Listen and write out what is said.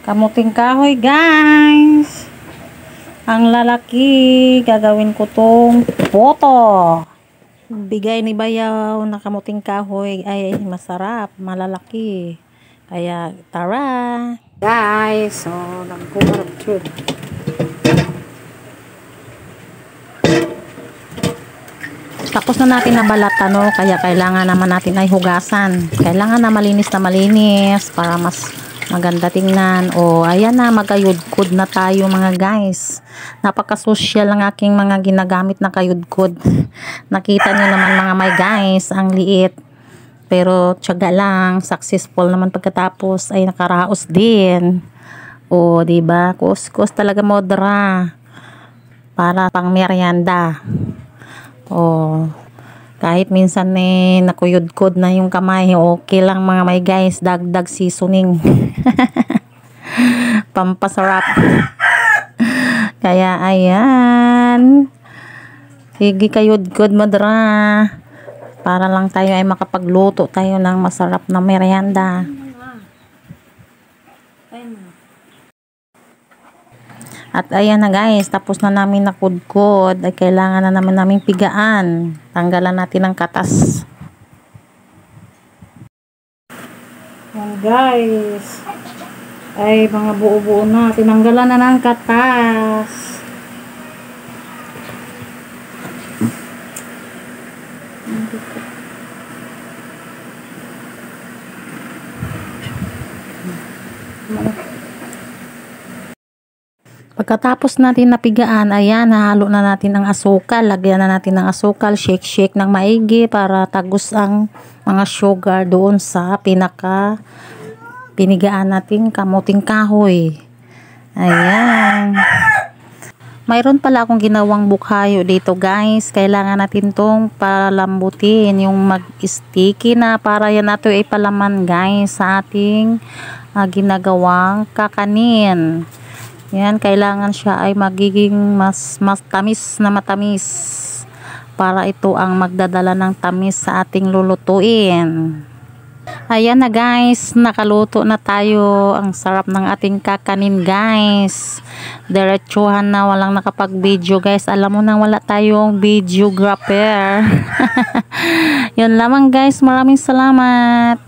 Kamuting kahoy, guys. Ang lalaki, gagawin ko tong boto. Bigay ni Bayaw na kamuting kahoy ay masarap, malalaki. Kaya tara. Guys, so nagkuharap yun. Tapos na natin nabalatan, no? Kaya kailangan naman natin ay hugasan. Kailangan na malinis para mas maganda tingnan. O ayan na, magkayudkod na tayo mga guys. Napaka-social ang aking mga ginagamit na kayudkod. Nakita nyo naman mga my guys, ang liit. Pero tiyaga lang, successful naman pagkatapos ay nakaraos din. O diba, kuskus talaga modra. Para pang merienda. O kahit minsan nakuyudkod na yung kamay, okay lang mga my guys, dagdag seasoning. Pampasarap. Kaya ayan, sige kayudkod madra para lang tayo ay makapagluto tayo ng masarap na merienda. At ayan na guys, tapos na namin nakudkod, ay kailangan na naman naming pigaan. Tanggalan natin ang katas. Ayan guys, ay mga buo-buo na, tinanggalan na ng katas. Pagkatapos natin napigaan, ayan, nahalo na natin ang asukal. Lagyan na natin ng asukal, shake ng maigi para tagos ang mga sugar doon sa pinaka pinigaan natin kamuting kahoy. Ayan. Mayroon pala akong ginawang bukhayo dito guys. Kailangan natin tong palambutin, yung mag-sticky na para yan nato ay palaman guys sa ating ginagawang kakanin. Yan, kailangan siya ay magiging mas tamis na matamis para ito ang magdadala ng tamis sa ating lulutuin. Ayan na guys, nakaluto na tayo. Ang sarap ng ating kakanin guys. Diretsuhan na, walang nakapag-video guys. Alam mo na wala tayong videographer. Yun lamang guys, maraming salamat.